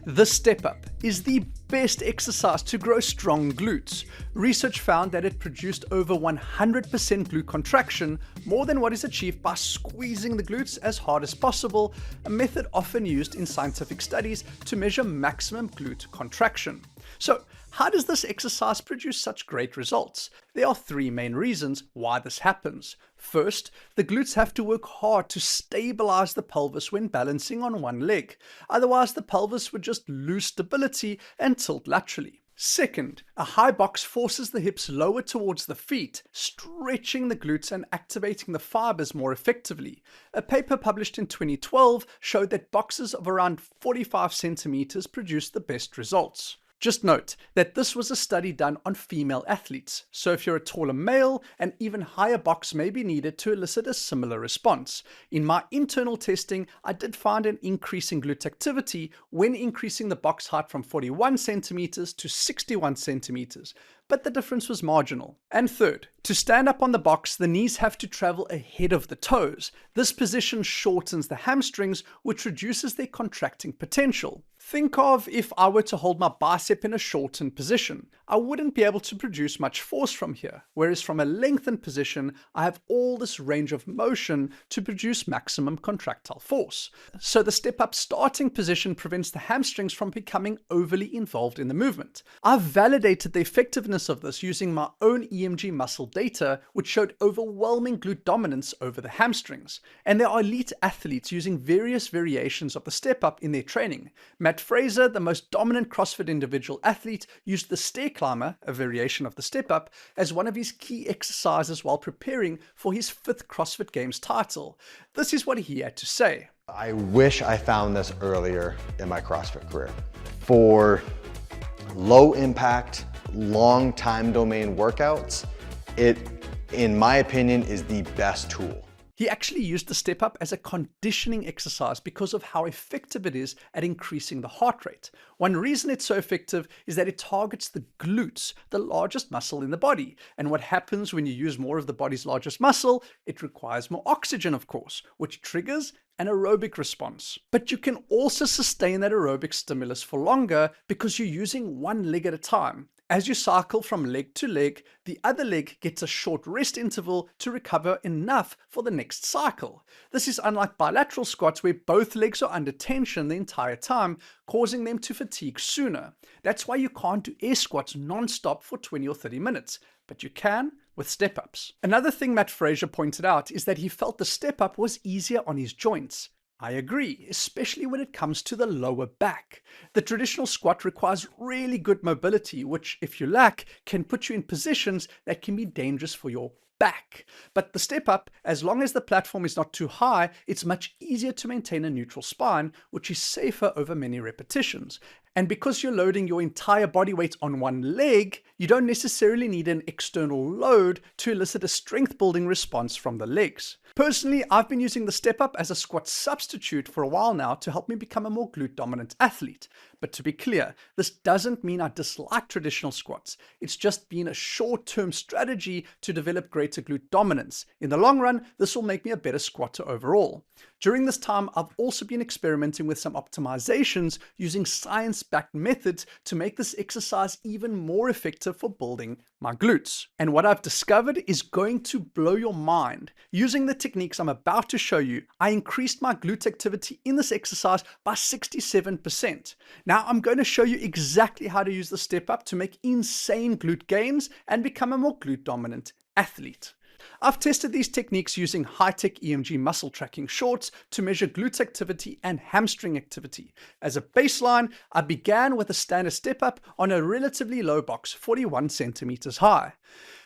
This step up is the best exercise to grow strong glutes. Research found that it produced over 100% glute contraction, more than what is achieved by squeezing the glutes as hard as possible, a method often used in scientific studies to measure maximum glute contraction. So, how does this exercise produce such great results? There are three main reasons why this happens. First, the glutes have to work hard to stabilize the pelvis when balancing on one leg. Otherwise, the pelvis would just lose stability and tilt laterally. Second, a high box forces the hips lower towards the feet, stretching the glutes and activating the fibers more effectively. A paper published in 2012 showed that boxes of around 45 centimeters produced the best results. Just note that this was a study done on female athletes, so if you're a taller male, an even higher box may be needed to elicit a similar response. In my internal testing, I did find an increase in glute activity when increasing the box height from 41 centimeters to 61 centimeters, but the difference was marginal. And third, to stand up on the box, the knees have to travel ahead of the toes. This position shortens the hamstrings, which reduces their contracting potential. Think of if I were to hold my bicep in a shortened position. I wouldn't be able to produce much force from here, whereas from a lengthened position, I have all this range of motion to produce maximum contractile force. So the step-up starting position prevents the hamstrings from becoming overly involved in the movement. I've validated the effectiveness of this using my own EMG muscle data, which showed overwhelming glute dominance over the hamstrings. And there are elite athletes using various variations of the step-up in their training. Matt Fraser, the most dominant CrossFit individual athlete, used the stair climber, a variation of the step-up, as one of his key exercises while preparing for his 5th CrossFit Games title. This is what he had to say. I wish I found this earlier in my CrossFit career. For low impact, long time domain workouts, it, in my opinion, is the best tool. He actually used the step up as a conditioning exercise because of how effective it is at increasing the heart rate. One reason it's so effective is that it targets the glutes, the largest muscle in the body. And what happens when you use more of the body's largest muscle? It requires more oxygen, of course, which triggers an aerobic response. But you can also sustain that aerobic stimulus for longer because you're using one leg at a time. As you cycle from leg to leg, the other leg gets a short rest interval to recover enough for the next cycle. This is unlike bilateral squats where both legs are under tension the entire time, causing them to fatigue sooner. That's why you can't do air squats non-stop for 20 or 30 minutes, but you can with step-ups. Another thing Matt Fraser pointed out is that he felt the step-up was easier on his joints. I agree, especially when it comes to the lower back. The traditional squat requires really good mobility, which, if you lack, can put you in positions that can be dangerous for your back. But the step up, as long as the platform is not too high, it's much easier to maintain a neutral spine, which is safer over many repetitions. And because you're loading your entire body weight on one leg, you don't necessarily need an external load to elicit a strength building response from the legs. Personally, I've been using the step up as a squat substitute for a while now to help me become a more glute dominant athlete. But to be clear, this doesn't mean I dislike traditional squats. It's just been a short-term strategy to develop greater glute dominance. In the long run, this will make me a better squatter overall. During this time, I've also been experimenting with some optimizations using science-backed methods to make this exercise even more effective for building my glutes. And what I've discovered is going to blow your mind. Using the techniques I'm about to show you, I increased my glute activity in this exercise by 67%. Now I'm going to show you exactly how to use the step up to make insane glute gains and become a more glute dominant athlete. I've tested these techniques using high-tech EMG muscle tracking shorts to measure glute activity and hamstring activity. As a baseline, I began with a standard step-up on a relatively low box, 41 centimeters high.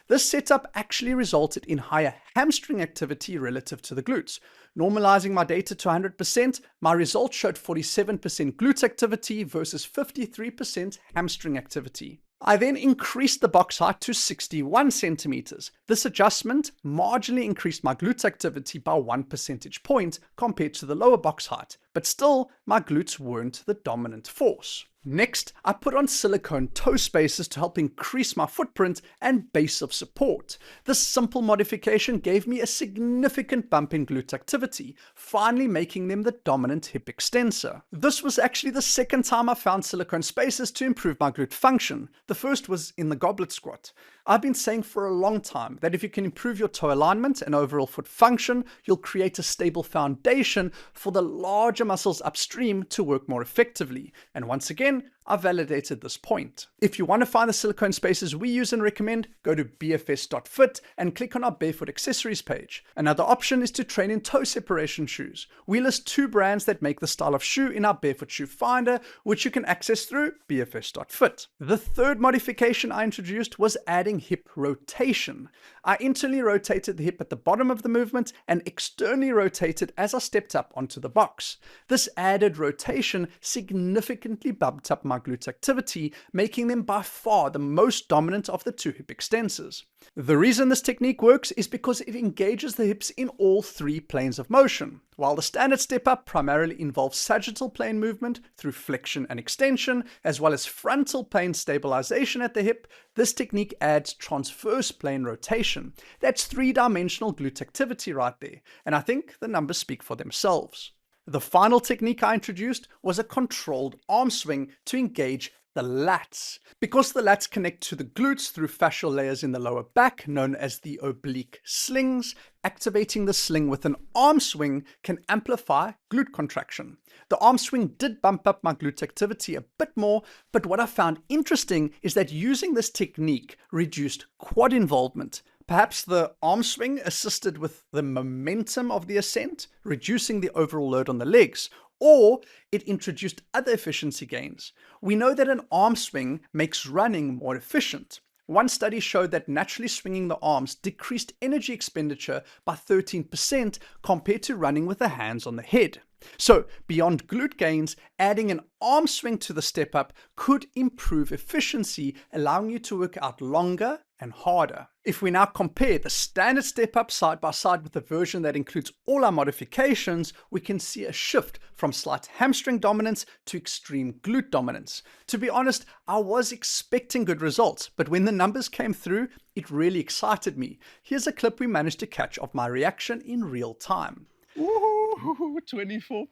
This setup actually resulted in higher hamstring activity relative to the glutes. Normalizing my data to 100%, my results showed 47% glute activity versus 53% hamstring activity. I then increased the box height to 61 centimeters. This adjustment marginally increased my glute activity by 1 percentage point compared to the lower box height, but still, my glutes weren't the dominant force. Next, I put on silicone toe spacers to help increase my footprint and base of support. This simple modification gave me a significant bump in glute activity, finally making them the dominant hip extensor. This was actually the second time I found silicone spacers to improve my glute function. The first was in the goblet squat. I've been saying for a long time that if you can improve your toe alignment and overall foot function, you'll create a stable foundation for the larger muscles upstream to work more effectively. And once again, I validated this point. If you want to find the silicone spacers we use and recommend, go to bfs.fit and click on our Barefoot accessories page. Another option is to train in toe separation shoes. We list 2 brands that make the style of shoe in our Barefoot shoe finder, which you can access through bfs.fit. The third modification I introduced was adding hip rotation. I internally rotated the hip at the bottom of the movement and externally rotated as I stepped up onto the box. This added rotation significantly bumped up my glute activity, making them by far the most dominant of the 2 hip extensors. The reason this technique works is because it engages the hips in all 3 planes of motion. While the standard step up primarily involves sagittal plane movement through flexion and extension, as well as frontal plane stabilization at the hip, this technique adds transverse plane rotation. That's 3-dimensional glute activity right there, and I think the numbers speak for themselves. The final technique I introduced was a controlled arm swing to engage the lats. Because the lats connect to the glutes through fascial layers in the lower back, known as the oblique slings, activating the sling with an arm swing can amplify glute contraction. The arm swing did bump up my glute activity a bit more, but what I found interesting is that using this technique reduced quad involvement. Perhaps the arm swing assisted with the momentum of the ascent, reducing the overall load on the legs, or it introduced other efficiency gains. We know that an arm swing makes running more efficient. One study showed that naturally swinging the arms decreased energy expenditure by 13% compared to running with the hands on the head. So, beyond glute gains, adding an arm swing to the step up could improve efficiency, allowing you to work out longer and harder. If we now compare the standard step up side by side with the version that includes all our modifications, we can see a shift from slight hamstring dominance to extreme glute dominance. To be honest, I was expecting good results, but when the numbers came through, it really excited me. Here's a clip we managed to catch of my reaction in real time. Ooh, 24%.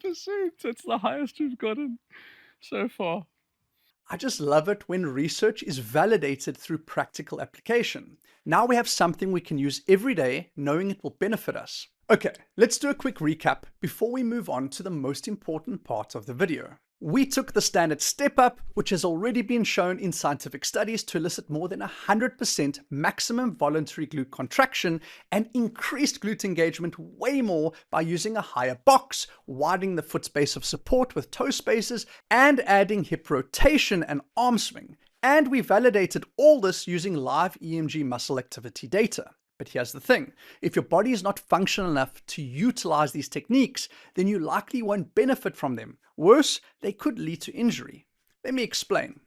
That's the highest we've gotten so far. I just love it when research is validated through practical application. Now we have something we can use every day, knowing it will benefit us. Okay, let's do a quick recap before we move on to the most important part of the video. We took the standard step up, which has already been shown in scientific studies to elicit more than 100% maximum voluntary glute contraction, and increased glute engagement way more by using a higher box, widening the foot's base of support with toe spacers, and adding hip rotation and arm swing. And we validated all this using live EMG muscle activity data. But here's the thing, if your body is not functional enough to utilize these techniques, then you likely won't benefit from them. Worse, they could lead to injury. Let me explain.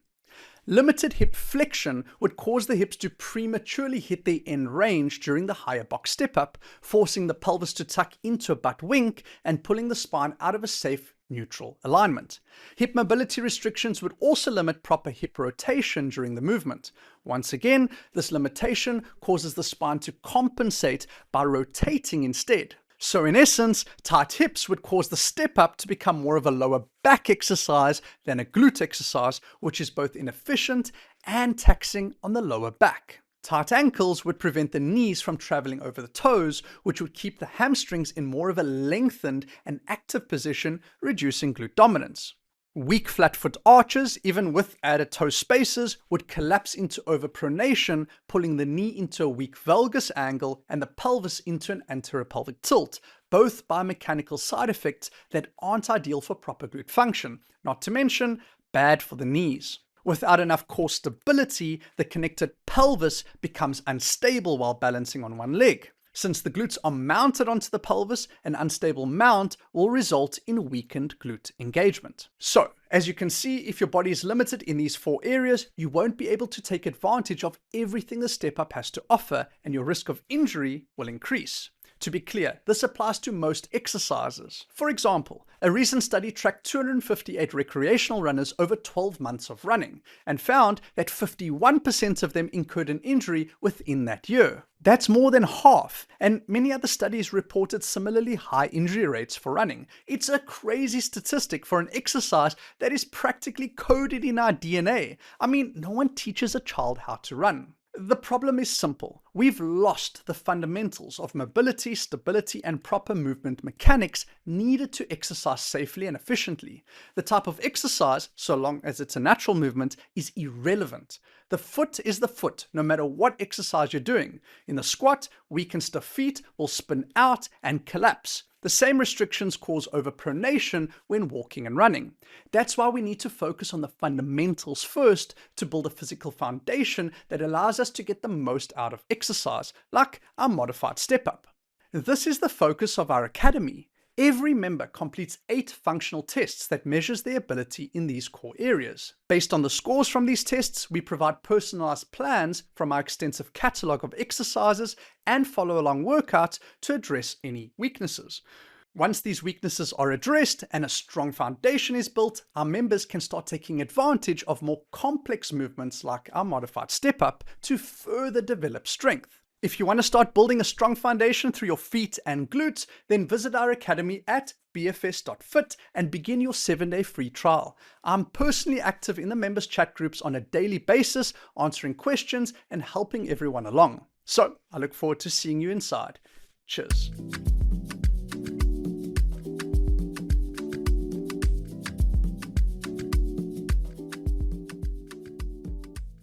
Limited hip flexion would cause the hips to prematurely hit their end range during the higher box step up, forcing the pelvis to tuck into a butt wink and pulling the spine out of a safe neutral alignment. Hip mobility restrictions would also limit proper hip rotation during the movement. Once again, this limitation causes the spine to compensate by rotating instead. So in essence, tight hips would cause the step up to become more of a lower back exercise than a glute exercise, which is both inefficient and taxing on the lower back. Tight ankles would prevent the knees from traveling over the toes, which would keep the hamstrings in more of a lengthened and active position, reducing glute dominance. Weak flat foot arches, even with added toe spacers, would collapse into overpronation, pulling the knee into a weak valgus angle and the pelvis into an anteropelvic tilt, both biomechanical side effects that aren't ideal for proper glute function, not to mention bad for the knees. Without enough core stability, the connected pelvis becomes unstable while balancing on one leg. Since the glutes are mounted onto the pelvis, an unstable mount will result in weakened glute engagement. So, as you can see, if your body is limited in these 4 areas, you won't be able to take advantage of everything the step up has to offer, and your risk of injury will increase. To be clear, this applies to most exercises. For example, a recent study tracked 258 recreational runners over 12 months of running and found that 51% of them incurred an injury within that year. That's more than half, and many other studies reported similarly high injury rates for running. It's a crazy statistic for an exercise that is practically coded in our DNA. I mean, no one teaches a child how to run. The problem is simple. We've lost the fundamentals of mobility, stability, and proper movement mechanics needed to exercise safely and efficiently. The type of exercise, so long as it's a natural movement, is irrelevant. The foot is the foot, no matter what exercise you're doing. In the squat, weak and stiff feet will spin out and collapse. The same restrictions cause overpronation when walking and running. That's why we need to focus on the fundamentals first to build a physical foundation that allows us to get the most out of exercise, like our modified step-up. This is the focus of our academy. Every member completes 8 functional tests that measures their ability in these core areas. Based on the scores from these tests, we provide personalized plans from our extensive catalog of exercises and follow-along workouts to address any weaknesses. Once these weaknesses are addressed and a strong foundation is built, our members can start taking advantage of more complex movements like our modified step-up to further develop strength. If you want to start building a strong foundation through your feet and glutes, then visit our academy at bfs.fit and begin your 7-day free trial. I'm personally active in the members chat groups on a daily basis, answering questions and helping everyone along. So I look forward to seeing you inside. Cheers.